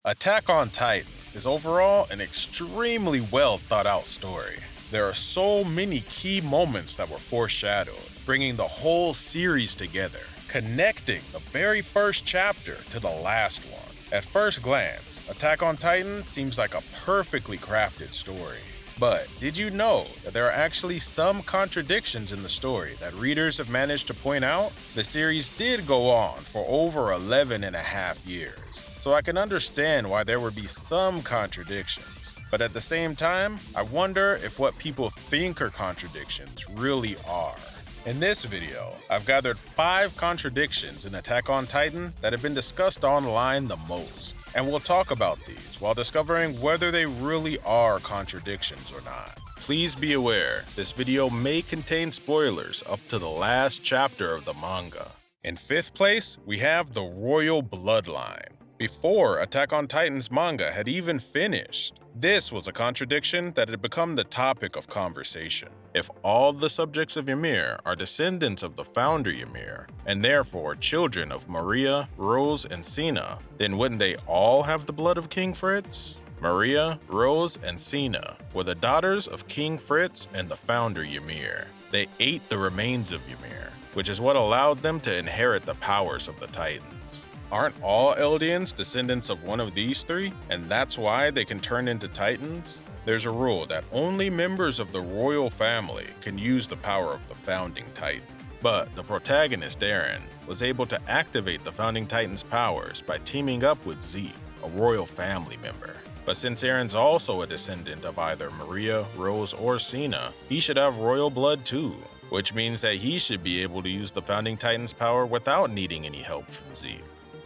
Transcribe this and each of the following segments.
Attack on Titan is overall an extremely well thought out story. There are so many key moments that were foreshadowed, bringing the whole series together, connecting the very first chapter to the last one. At first glance, Attack on Titan seems like a perfectly crafted story. But did you know that there are actually some contradictions in the story that readers have managed to point out? The series did go on for over 11 and a half years, so I can understand why there would be some contradictions. But at the same time, I wonder if what people think are contradictions really are. In this video, I've gathered 5 contradictions in Attack on Titan that have been discussed online the most, and we'll talk about these while discovering whether they really are contradictions or not. Please be aware, this video may contain spoilers up to the last chapter of the manga. In 5th place, we have the Royal Bloodline. Before Attack on Titan's manga had even finished, this was a contradiction that had become the topic of conversation. If all the subjects of Ymir are descendants of the founder Ymir, and therefore children of Maria, Rose, and Sina, then wouldn't they all have the blood of King Fritz? Maria, Rose, and Sina were the daughters of King Fritz and the founder Ymir. They ate the remains of Ymir, which is what allowed them to inherit the powers of the Titans. Aren't all Eldians descendants of one of these 3, and that's why they can turn into Titans? There's a rule that only members of the royal family can use the power of the founding Titan. But the protagonist, Eren, was able to activate the founding Titan's powers by teaming up with Zeke, a royal family member. But since Eren's also a descendant of either Maria, Rose, or Sina, he should have royal blood too, which means that he should be able to use the founding Titan's power without needing any help from Zeke.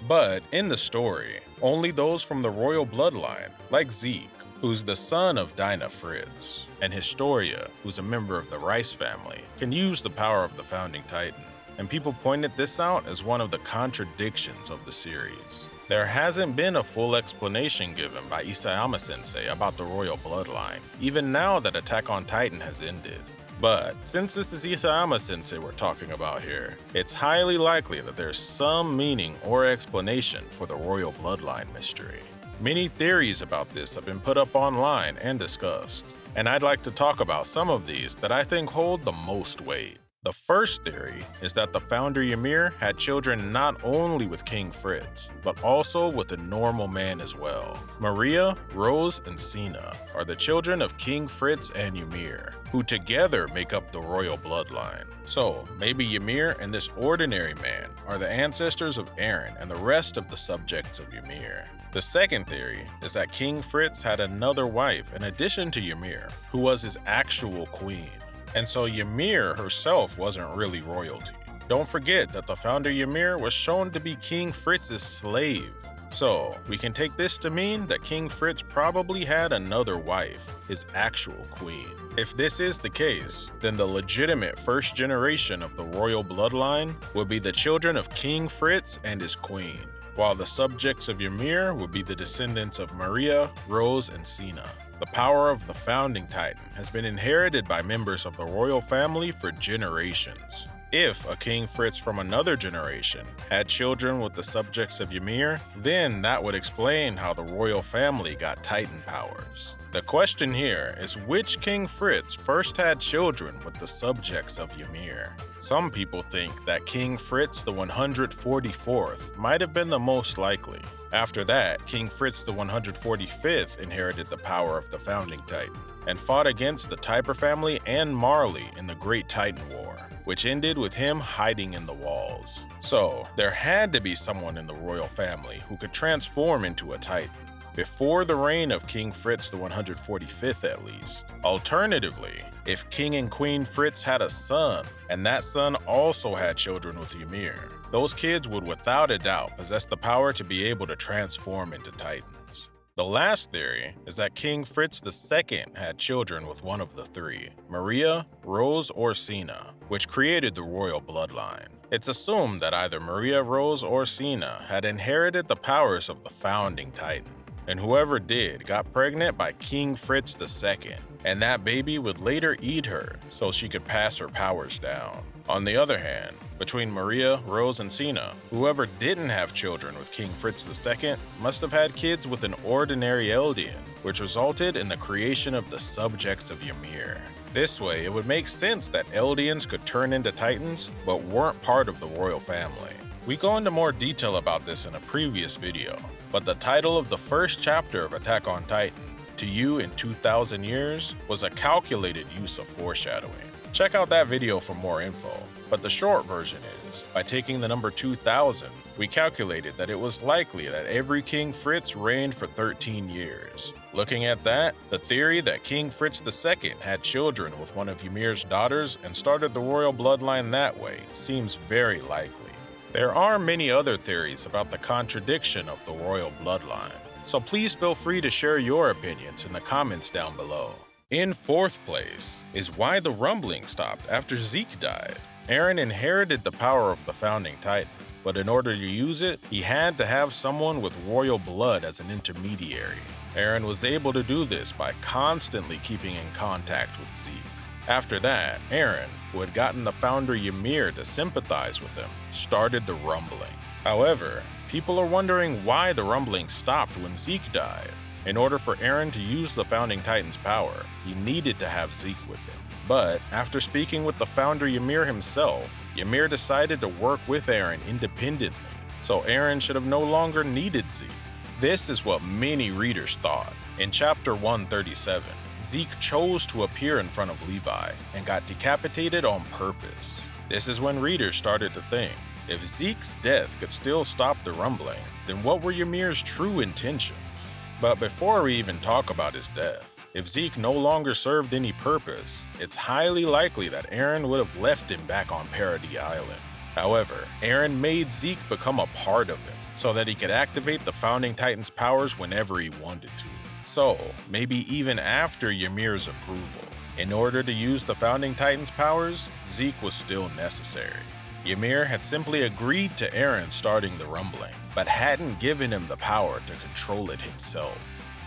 But in the story, only those from the royal bloodline, like Zeke, who's the son of Dinah Fritz, and Historia, who's a member of the Rice family, can use the power of the founding Titan. And people pointed this out as one of the contradictions of the series. There hasn't been a full explanation given by Isayama Sensei about the royal bloodline, even now that Attack on Titan has ended. But since this is Isayama Sensei we're talking about here, it's highly likely that there's some meaning or explanation for the royal bloodline mystery. Many theories about this have been put up online and discussed, and I'd like to talk about some of these that I think hold the most weight. The first theory is that the founder Ymir had children not only with King Fritz, but also with a normal man as well. Maria, Rose, and Sina are the children of King Fritz and Ymir, who together make up the royal bloodline. So maybe Ymir and this ordinary man are the ancestors of Eren and the rest of the subjects of Ymir. The second theory is that King Fritz had another wife in addition to Ymir, who was his actual queen. And so Ymir herself wasn't really royalty. Don't forget that the founder Ymir was shown to be King Fritz's slave. So we can take this to mean that King Fritz probably had another wife, his actual queen. If this is the case, then the legitimate first generation of the royal bloodline would be the children of King Fritz and his queen, while the subjects of Ymir would be the descendants of Maria, Rose, and Sina. The power of the founding Titan has been inherited by members of the royal family for generations. If a King Fritz from another generation had children with the subjects of Ymir, then that would explain how the royal family got Titan powers. The question here is which King Fritz first had children with the subjects of Ymir. Some people think that King Fritz the 144th might have been the most likely. After that, King Fritz the 145th inherited the power of the founding Titan and fought against the Typer family and Marley in the Great Titan War, which ended with him hiding in the walls. So, there had to be someone in the royal family who could transform into a Titan, before the reign of King Fritz the 145th at least. Alternatively, if King and Queen Fritz had a son, and that son also had children with Ymir, those kids would without a doubt possess the power to be able to transform into Titans. The last theory is that King Fritz II had children with one of the 3, Maria, Rose, or Sina, which created the royal bloodline. It's assumed that either Maria, Rose, or Sina had inherited the powers of the founding Titan. and whoever did got pregnant by King Fritz II, and that baby would later eat her so she could pass her powers down. On the other hand, between Maria, Rose, and Sina, whoever didn't have children with King Fritz II must have had kids with an ordinary Eldian, which resulted in the creation of the subjects of Ymir. This way, it would make sense that Eldians could turn into Titans, but weren't part of the royal family. We go into more detail about this in a previous video, but the title of the first chapter of Attack on Titan, To You in 2,000 Years, was a calculated use of foreshadowing. Check out that video for more info, but the short version is, by taking the number 2000, we calculated that it was likely that every King Fritz reigned for 13 years. Looking at that, the theory that King Fritz II had children with one of Ymir's daughters and started the royal bloodline that way seems very likely. There are many other theories about the contradiction of the royal bloodline, so please feel free to share your opinions in the comments down below. In fourth place is why the rumbling stopped after Zeke died. Eren inherited the power of the founding Titan, but in order to use it, he had to have someone with royal blood as an intermediary. Eren was able to do this by constantly keeping in contact with Zeke. After that, Eren, who had gotten the founder Ymir to sympathize with him, started the rumbling. However, people are wondering why the rumbling stopped when Zeke died. In order for Eren to use the founding Titan's power, he needed to have Zeke with him. But after speaking with the founder Ymir himself, Ymir decided to work with Eren independently, so Eren should have no longer needed Zeke. This is what many readers thought. In chapter 137, Zeke chose to appear in front of Levi and got decapitated on purpose. This is when readers started to think, if Zeke's death could still stop the rumbling, then what were Ymir's true intentions? But before we even talk about his death, if Zeke no longer served any purpose, it's highly likely that Eren would have left him back on Paradis Island. However, Eren made Zeke become a part of him, so that he could activate the founding Titan's powers whenever he wanted to. So, maybe even after Ymir's approval. In order to use the founding Titan's powers, Zeke was still necessary. Ymir had simply agreed to Eren starting the rumbling, but hadn't given him the power to control it himself.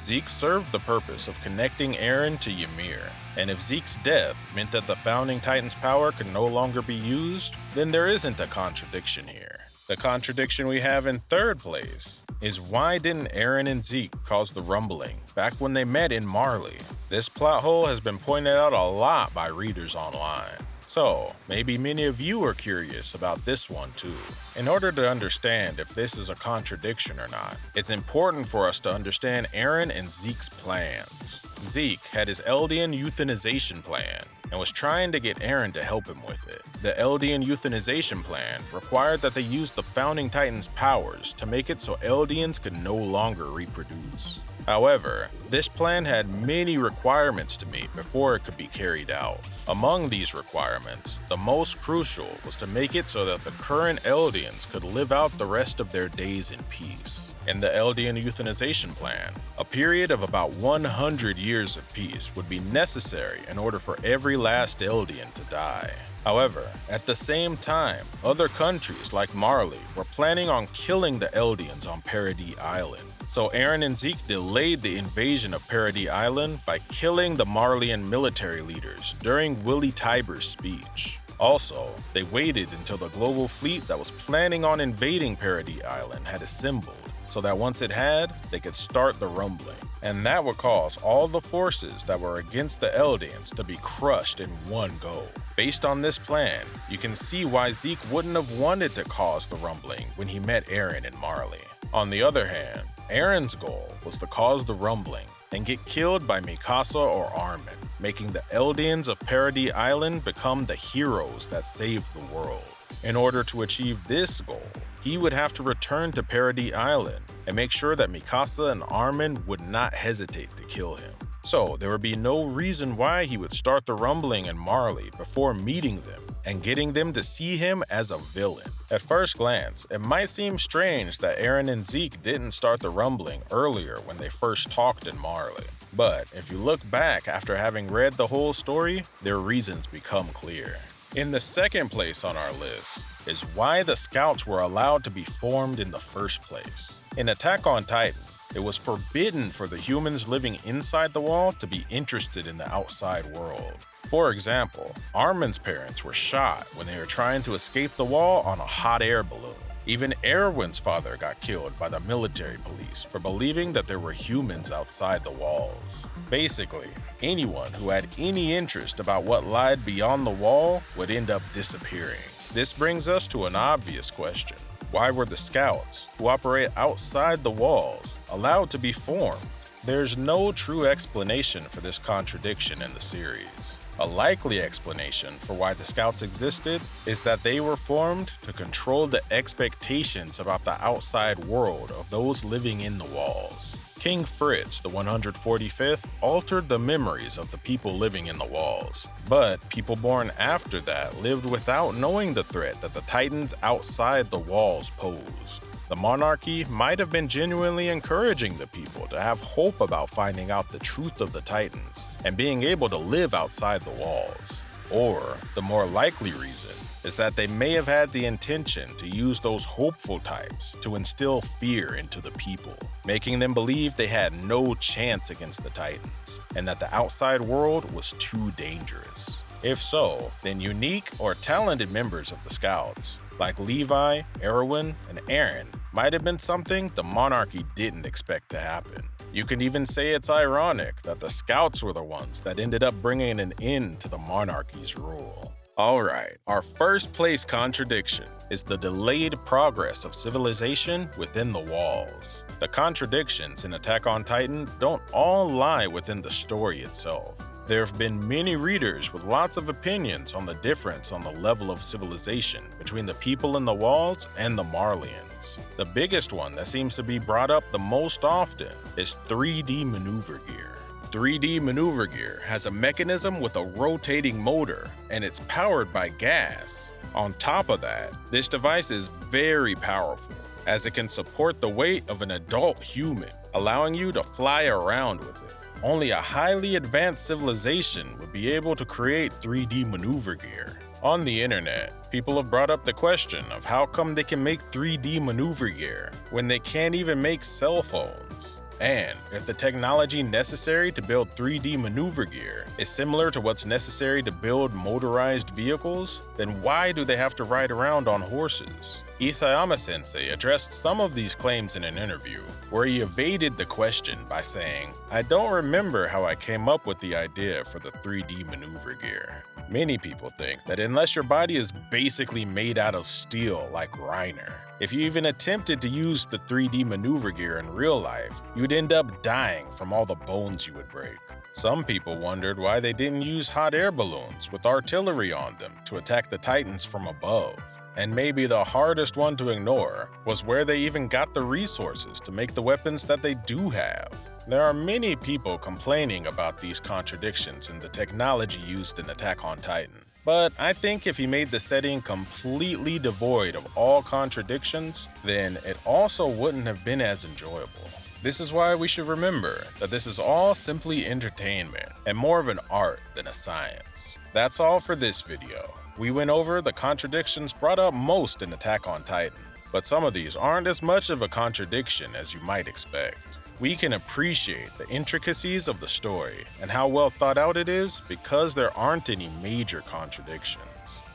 Zeke served the purpose of connecting Eren to Ymir, and if Zeke's death meant that the founding Titan's power could no longer be used, then there isn't a contradiction here. The contradiction we have in third place is why didn't Eren and Zeke cause the rumbling back when they met in Marley? This plot hole has been pointed out a lot by readers online. So, maybe many of you are curious about this one too. In order to understand if this is a contradiction or not, it's important for us to understand Eren and Zeke's plans. Zeke had his Eldian euthanization plan and was trying to get Eren to help him with it. The Eldian euthanization plan required that they use the founding Titan's powers to make it so Eldians could no longer reproduce. However, this plan had many requirements to meet before it could be carried out. Among these requirements, the most crucial was to make it so that the current Eldians could live out the rest of their days in peace. In the Eldian euthanization plan, a period of about 100 years of peace would be necessary in order for every last Eldian to die. However, at the same time, other countries like Marley were planning on killing the Eldians on Paradis Island. So Eren and Zeke delayed the invasion of Paradis Island by killing the Marleyan military leaders during Willy Tiber's speech. Also, they waited until the global fleet that was planning on invading Paradis Island had assembled, so that once it had, they could start the rumbling. And that would cause all the forces that were against the Eldians to be crushed in one go. Based on this plan, you can see why Zeke wouldn't have wanted to cause the rumbling when he met Eren and Marley. On the other hand, Eren's goal was to cause the rumbling and get killed by Mikasa or Armin, making the Eldians of Paradis Island become the heroes that saved the world. In order to achieve this goal, he would have to return to Paradis Island and make sure that Mikasa and Armin would not hesitate to kill him. So there would be no reason why he would start the rumbling in Marley before meeting them and getting them to see him as a villain. At first glance, it might seem strange that Eren and Zeke didn't start the rumbling earlier when they first talked in Marley. But if you look back after having read the whole story, their reasons become clear. In the second place on our list is why the scouts were allowed to be formed in the first place. In Attack on Titan, it was forbidden for the humans living inside the wall to be interested in the outside world. For example, Armin's parents were shot when they were trying to escape the wall on a hot air balloon. Even Erwin's father got killed by the military police for believing that there were humans outside the walls. Basically, anyone who had any interest about what lied beyond the wall would end up disappearing. This brings us to an obvious question. Why were the scouts, who operate outside the walls, allowed to be formed? There's no true explanation for this contradiction in the series. A likely explanation for why the scouts existed is that they were formed to control the expectations about the outside world of those living in the walls. King Fritz, the 145th, altered the memories of the people living in the walls, but people born after that lived without knowing the threat that the Titans outside the walls posed. The monarchy might have been genuinely encouraging the people to have hope about finding out the truth of the Titans and being able to live outside the walls. Or, the more likely reason is that they may have had the intention to use those hopeful types to instill fear into the people, making them believe they had no chance against the Titans and that the outside world was too dangerous. If so, then unique or talented members of the Scouts, like Levi, Erwin, and Eren, might have been something the monarchy didn't expect to happen. You can even say it's ironic that the Scouts were the ones that ended up bringing an end to the monarchy's rule. Alright, our first place contradiction is the delayed progress of civilization within the walls. The contradictions in Attack on Titan don't all lie within the story itself. There have been many readers with lots of opinions on the difference on the level of civilization between the people in the walls and the Marleyans. The biggest one that seems to be brought up the most often is 3D maneuver gear. 3D maneuver gear has a mechanism with a rotating motor, and it's powered by gas. On top of that, this device is very powerful, as it can support the weight of an adult human, allowing you to fly around with it. Only a highly advanced civilization would be able to create 3D maneuver gear. On the internet, people have brought up the question of how come they can make 3D maneuver gear when they can't even make cell phones. And if the technology necessary to build 3D maneuver gear is similar to what's necessary to build motorized vehicles, then why do they have to ride around on horses? Isayama Sensei addressed some of these claims in an interview, where he evaded the question by saying, "I don't remember how I came up with the idea for the 3D maneuver gear." Many people think that unless your body is basically made out of steel like Reiner, if you even attempted to use the 3D maneuver gear in real life, you'd end up dying from all the bones you would break. Some people wondered why they didn't use hot air balloons with artillery on them to attack the Titans from above. And maybe the hardest one to ignore was where they even got the resources to make the weapons that they do have. There are many people complaining about these contradictions in the technology used in Attack on Titan. But I think if he made the setting completely devoid of all contradictions, then it also wouldn't have been as enjoyable. This is why we should remember that this is all simply entertainment and more of an art than a science. That's all for this video. We went over the contradictions brought up most in Attack on Titan, but some of these aren't as much of a contradiction as you might expect. We can appreciate the intricacies of the story and how well thought out it is because there aren't any major contradictions.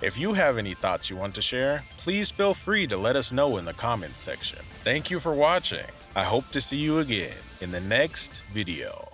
If you have any thoughts you want to share, please feel free to let us know in the comments section. Thank you for watching. I hope to see you again in the next video.